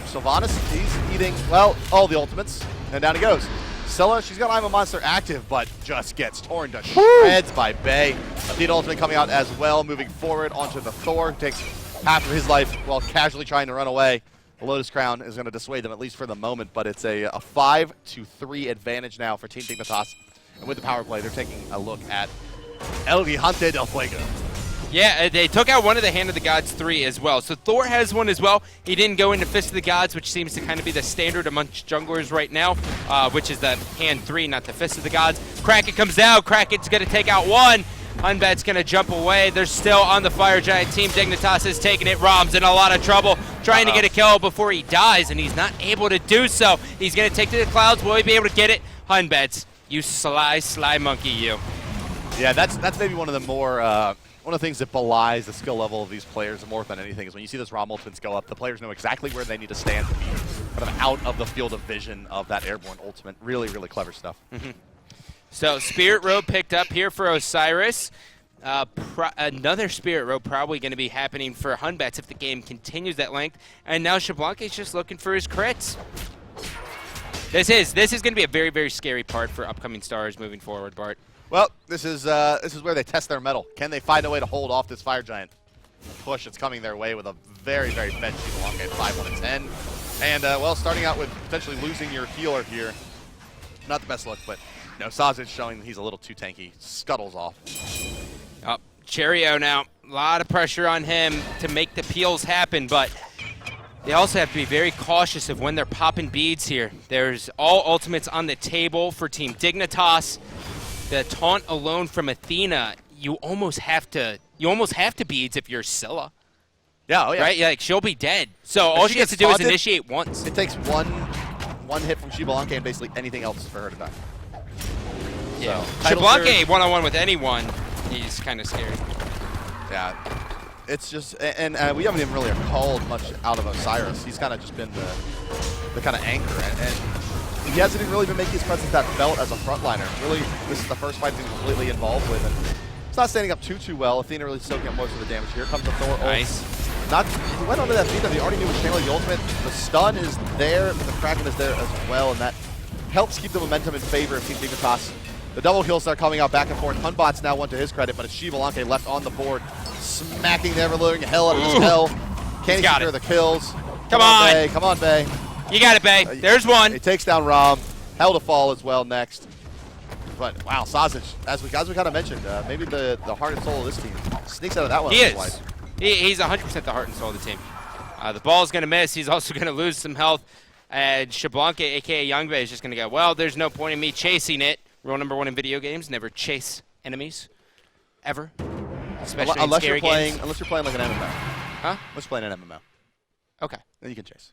Sylvanus, he's eating, well, all the ultimates, and down he goes. Scylla, she's got I'm a Monster active, but just gets torn to shreds by Bay. Athena ultimate coming out as well, moving forward onto the Thor, who takes half of his life while casually trying to run away. The Lotus Crown is going to dissuade them, at least for the moment, but it's a 5-3 advantage now for Team Dignitas. And with the power play, they're taking a look at El Gigante del Fuego. Yeah, they took out one of the Hand of the Gods 3 as well. So Thor has one as well. He didn't go into Fist of the Gods, which seems to kind of be the standard amongst junglers right now, which is the Hand 3, not the Fist of the Gods. Kraken comes down. Kraken's going to take out one. Hunbat's going to jump away. They're still on the Fire Giant team. Dignitas is taking it. Rom's in a lot of trouble, trying to get a kill before he dies, and he's not able to do so. He's going to take to the clouds. Will he be able to get it? Hunbat's, you sly monkey, you. Yeah, that's maybe one of the more one of the things that belies the skill level of these players more than anything is when you see those Rama ultimates go up, the players know exactly where they need to stand to be kind of out of the field of vision of that airborne ultimate. Really, really clever stuff. So Spirit Robe picked up here for Osiris. Another Spirit Robe probably going to be happening for Hunbatz if the game continues that length. And now Xbalanque is just looking for his crits. This is going to be a very, very scary part for upcoming stars moving forward, Bart. Well, this is where they test their mettle. Can they find a way to hold off this Fire Giant? The push that's coming their way with a very, very fed Xbalanque at 5-1-10. And, well, starting out with potentially losing your healer here. Not the best look, but no, Sazage showing that he's a little too tanky. Scuttles off. Oh, Cheerio now. A lot of pressure on him to make the peels happen, but they also have to be very cautious of when they're popping beads here. There's all ultimates on the table for Team Dignitas. The taunt alone from Athena, you almost have to beads if you're Scylla. Yeah, oh yeah. Right? Like, she'll be dead. So all she has to do is initiate once. It takes one hit from Xbalanque and basically anything else for her to die. Yeah. So, Xbalanque one-on-one with anyone, he's kind of scary. Yeah. It's just, and we haven't even really called much out of Osiris. He's kind of just been the kind of anchor, and he hasn't even really been making his presence that felt as a frontliner. Really, this is the first fight he's completely involved with, and it's not standing up too well. Athena really soaking up most of the damage. Here comes the Thor ult. Nice. He went onto that Athena. They already knew was channeling the ultimate. The stun is there, but the Kraken is there as well, and that helps keep the momentum in favor of Team Dignitas. The double kills start coming out back and forth. Hunbat's now one to his credit, but it's Xbalanque left on the board, smacking the ever-living hell out of his hell. Can he secure the kills? Come on, Bay. Come on, Bay. You got it, Bay. There's one. He takes down Ram. Hell to fall as well next. But, wow, Sazage, as we kind of mentioned, maybe the heart and soul of this team sneaks out of that one. He is. He's 100% the heart and soul of the team. The ball's going to miss. He's also going to lose some health. And Xbalanque, a.k.a. Youngbei, is just going to go, well, there's no point in me chasing it. Rule number 1 in video games, never chase enemies. Ever. Especially in scary games. Unless you're playing like an MMO. Huh? Unless you're playing an MMO. Okay. Then you can chase.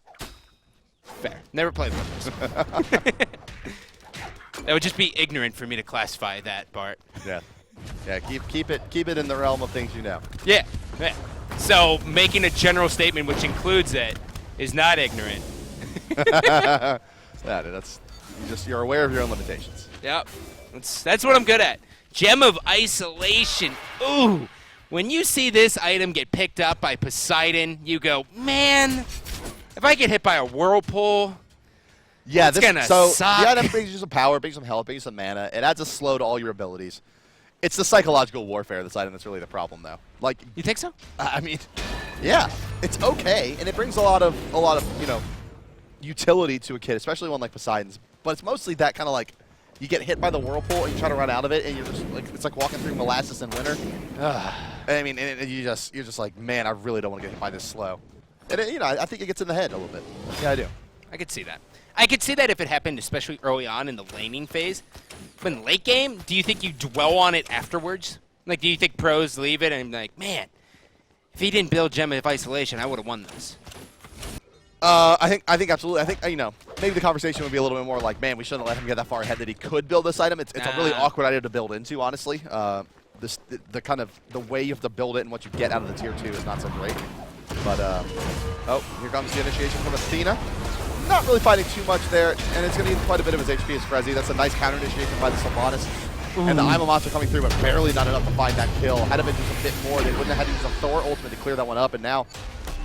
Fair. Never played one of those. That would just be ignorant for me to classify that, Bart. Yeah. Yeah, keep it in the realm of things you know. Yeah. So making a general statement which includes it is not ignorant. You're aware of your own limitations. Yep. That's what I'm good at. Gem of Isolation. Ooh. When you see this item get picked up by Poseidon, you go, man, If I get hit by a whirlpool, Yeah, it's gonna so suck. the item brings you some power, brings you some health, brings you some mana. It adds a slow to all your abilities. It's the psychological warfare of this item that's really the problem, though. Like, You think so? I mean, yeah, it's okay, and it brings a lot of utility to a kid, especially one like Poseidon's. But it's mostly that kind of like you get hit by the whirlpool and you try to run out of it, and you're just like it's like walking through molasses in winter. I mean, and you're just like, man, I really don't want to get hit by this slow. And I think it gets in the head a little bit. Yeah, I do. I could see that. I could see that if it happened, especially early on in the laning phase. But in late game, do you think you dwell on it afterwards? Like, do you think pros leave it and like, man, if he didn't build Gem of Isolation, I would have won this? I think absolutely. I think maybe the conversation would be a little bit more like, man, we shouldn't let him get that far ahead that he could build this item. It's a really awkward idea to build into, honestly. The kind of the way you have to build it and what you get out of the tier 2 is not so great. But oh, here comes the initiation from Athena. Not really fighting too much there, and it's going to need quite a bit of his HP as Frezzy. That's a nice counter initiation by the Sylvanus. And the Ima monster coming through, but barely not enough to find that kill. Had to been just a bit more. They wouldn't have had to use a Thor ultimate to clear that one up, and now,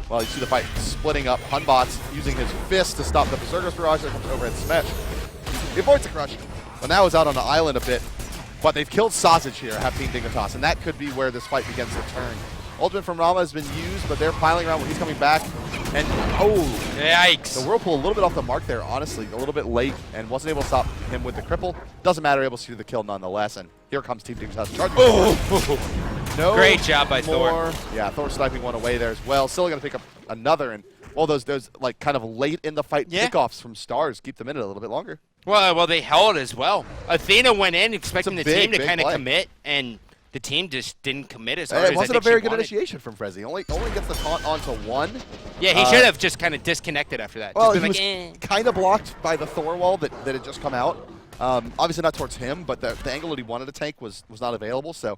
well, you see the fight splitting up. Hunbots using his fist to stop the Berserker's barrage that comes over and smash. He avoids the crush, but now is out on the island a bit. But they've killed Sausage here, have Team Dignitas, and that could be where this fight begins to turn. Ultimate from Rama has been used, but they're piling around when he's coming back. And, oh, yikes. The Whirlpool a little bit off the mark there, honestly. A little bit late, and wasn't able to stop him with the cripple. Doesn't matter, able to do the kill nonetheless. And here comes Team Dignitas. Charging. No Great job by more. Thor. Yeah, Thor sniping one away there as well. Still going to pick up another. And all those like kind of late in the fight kickoffs from Stars keep them in it a little bit longer. Well, they held as well. Athena went in expecting the team to kind of play. Commit, and the team just didn't commit as hard as It wasn't I a think very she good wanted. initiation from Frezzy. Only gets the taunt onto one. Yeah, he should have just kind of disconnected after that. Well, just he been was kind of blocked by the Thor wall that had just come out. Obviously not towards him, but the angle that he wanted to take was not available, so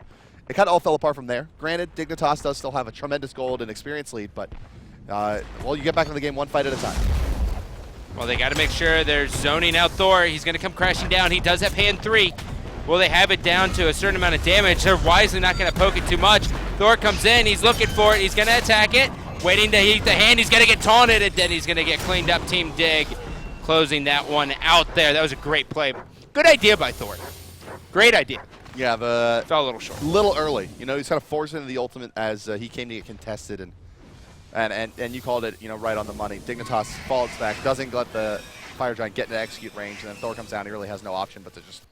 it kind of all fell apart from there. Granted, Dignitas does still have a tremendous gold and experience lead, but, well, you get back in the game one fight at a time. Well, they got to make sure they're zoning out Thor. He's going to come crashing down. He does have hand 3. Well, they have it down to a certain amount of damage. They're wisely not going to poke it too much. Thor comes in. He's looking for it. He's going to attack it. Waiting to heat the hand. He's going to get taunted, and then he's going to get cleaned up. Team Dig closing that one out there. That was a great play. Good idea by Thor. Great idea. Yeah, Fell a little short. Little early. He's kind of forced into the ultimate as he came to get contested, and you called it, right on the money. Dignitas falls back, doesn't let the Fire Giant get into execute range, and then Thor comes down. He really has no option but to just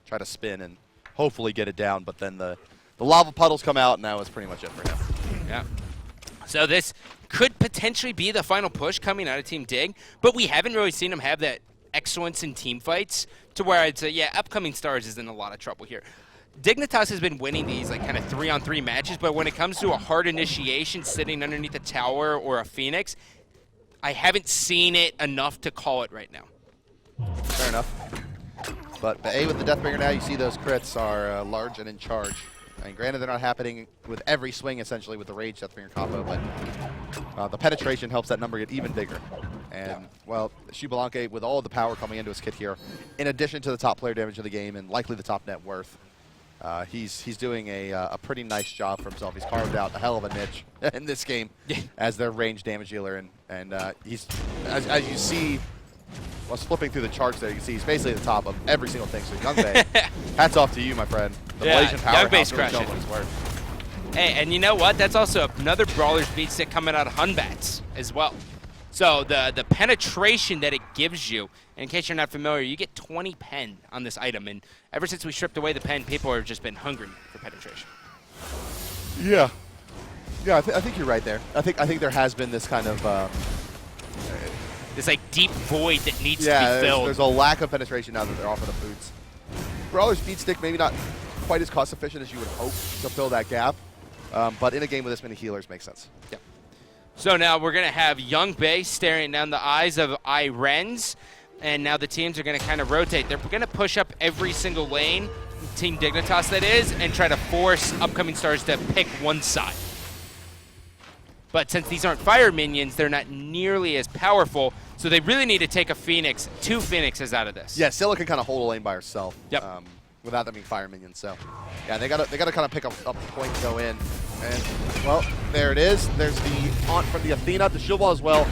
try to spin and hopefully get it down. But then the lava puddles come out, and that was pretty much it for him. Yeah. So this could potentially be the final push coming out of Team Dig, but we haven't really seen him have that excellence in team fights to where I'd say, yeah, upcoming Stars is in a lot of trouble here. Dignitas has been winning these like kind of 3-on-3 matches, but when it comes to a hard initiation sitting underneath a tower or a Phoenix, I haven't seen it enough to call it right now. Fair enough. But A with the Deathbringer now, you see those crits are large and in charge. And granted, they're not happening with every swing, essentially, with the Rage Deathbringer combo, but the penetration helps that number get even bigger. And, well, Xbalanque, with all of the power coming into his kit here, in addition to the top player damage of the game and likely the top net worth, he's doing a pretty nice job for himself. He's carved out a hell of a niche in this game as their range damage dealer. And he's, as you see, while flipping through the charts there, you can see he's basically at the top of every single thing. So Youngbei, hats off to you, my friend. The Malaysian powerhouse really showing what it's worth. Hey, and you know what? That's also another Brawler's Beat stick coming out of Hunbats as well. So the penetration that it gives you, and in case you're not familiar, you get 20 pen on this item. And ever since we stripped away the pen, people have just been hungry for penetration. Yeah. Yeah, I think you're right there. I think there has been this kind of... this like deep void that needs to be filled. There's a lack of penetration now that they're offering the boots. Brawler's Beat Stick maybe not quite as cost efficient as you would hope to fill that gap, but in a game with this many healers makes sense. Yep. So now we're going to have Youngbei staring down the eyes of hi-rez, and now the teams are going to kind of rotate. They're going to push up every single lane, Team Dignitas that is, and try to force upcoming Stars to pick one side. But since these aren't fire minions, they're not nearly as powerful, so they really need to take a Phoenix, 2 Phoenixes out of this. Yeah, Scylla can kind of hold a lane by herself. Yep. Without them being fire minions. So, yeah, they gotta kind of pick up the point and go in. And well, there it is. There's the taunt from the Athena, the shield wall as well.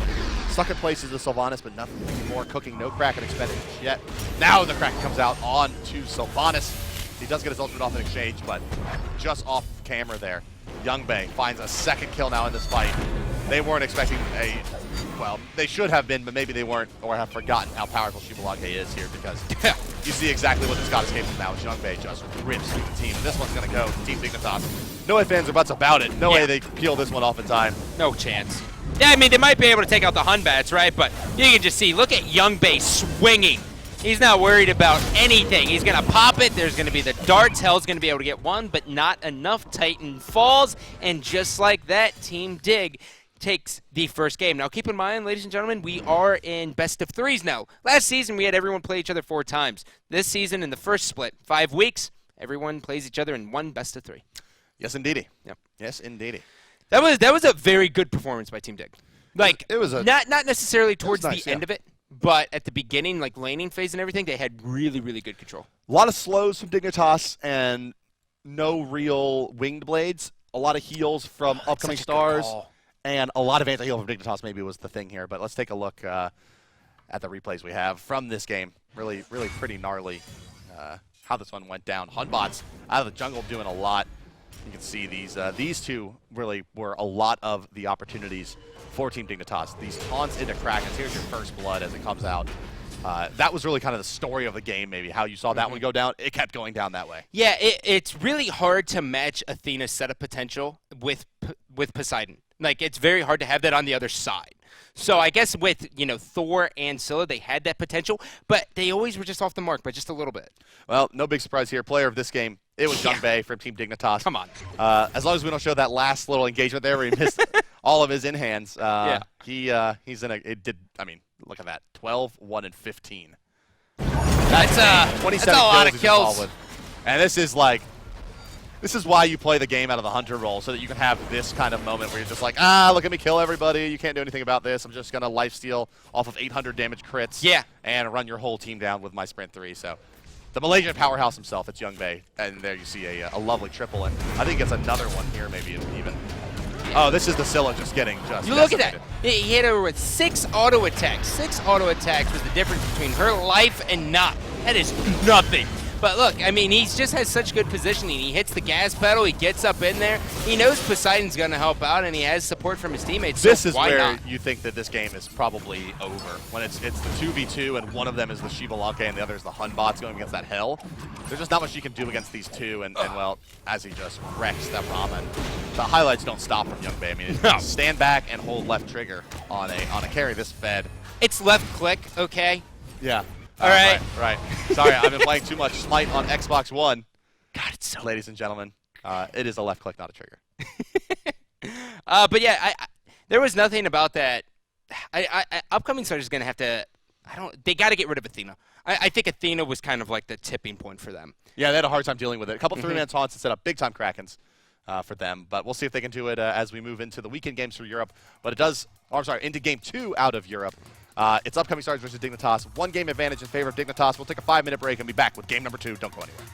Stuck in place is the Sylvanus, but nothing more cooking. No Kraken expended yet. Now the Kraken comes out on to Sylvanus. He does get his ultimate off in exchange, but just off camera there. Youngbei finds a second kill now in this fight. They weren't expecting a, well, they should have been, but maybe they weren't or have forgotten how powerful Xbalanque is here because you see exactly what this god escapes from now. Youngbei just rips through the team. And this one's going to go to Team Dignitas. No ifs, ands, or buts about it. No way they peel this one off in time. No chance. Yeah, I mean, they might be able to take out the Hun Batz, right? But you can just see, look at Youngbei swinging. He's not worried about anything. He's going to pop it. There's going to be the darts. Hell's going to be able to get one, but not enough. Titan falls, and just like that, Team Dig takes the first game. Now, keep in mind, ladies and gentlemen, we are in best of threes now. Last season, we had everyone play each other 4 times. This season, in the first split, 5 weeks, everyone plays each other in 1 best of 3. Yes, indeedy. Yep. Yes, indeedy. That was a very good performance by Team Dig. Like, it was a, not necessarily towards nice, the end of it, but at the beginning, like laning phase and everything, they had really, really good control. A lot of slows from Dignitas and no real winged blades. A lot of heals from upcoming stars. And a lot of anti-heal from Dignitas maybe was the thing here. But let's take a look at the replays we have from this game. Really, really pretty gnarly how this one went down. Hunbots out of the jungle doing a lot. You can see these two really were a lot of the opportunities for Team Dignitas. These taunts into Krakens. Here's your first blood as it comes out. That was really kind of the story of the game, maybe, how you saw that one go down. It kept going down that way. Yeah, it's really hard to match Athena's setup potential with Poseidon. Like, it's very hard to have that on the other side. So I guess with, Thor and Scylla, they had that potential, but they always were just off the mark by just a little bit. Well, no big surprise here. Player of this game, it was Youngbei from Team Dignitas. Come on. As long as we don't show that last little engagement there where he missed all of his in-hands, he's in a, it did, I mean, look at that, 12, 1, and 15. That's a lot of kills. And this is like, this is why you play the game out of the hunter role, so that you can have this kind of moment where you're just like, look at me kill everybody. You can't do anything about this. I'm just going to lifesteal off of 800 damage crits and run your whole team down with my sprint 3. So the Malaysian powerhouse himself, it's Youngbei. And there you see a lovely triple. And I think it's another one here, maybe even. Oh, this is the Scylla just getting just You look at that. He hit her with 6 auto attacks. 6 auto attacks was the difference between her life and not. That is nothing. But look, I mean, he just has such good positioning. He hits the gas pedal. He gets up in there. He knows Poseidon's going to help out, and he has support from his teammates. This so is why where not? you think that this game is probably over. When it's the 2v2, and one of them is the Xbalanque, and the other is the Hunbots going against that Hell. There's just not much you can do against these two, and well, as he just wrecks that Rama. The highlights don't stop from Youngbei. I mean, stand back and hold left trigger on a carry this fed. It's left click, okay? Yeah. All right. Right. Sorry, I've been playing too much Smite on Xbox One. God, it's so... Ladies and gentlemen, it is a left click, not a trigger. But yeah, there was nothing about that. Upcoming stars is going to have to... They got to get rid of Athena. I think Athena was kind of like the tipping point for them. Yeah, they had a hard time dealing with it. A couple 3-man taunts to set up big-time Krakens for them. But we'll see if they can do it as we move into the weekend games for Europe. But it does... Oh, I'm sorry, into Game 2 out of Europe. It's upcoming stars versus Dignitas. 1 game advantage in favor of Dignitas. We'll take a 5-minute break and be back with game number 2. Don't go anywhere.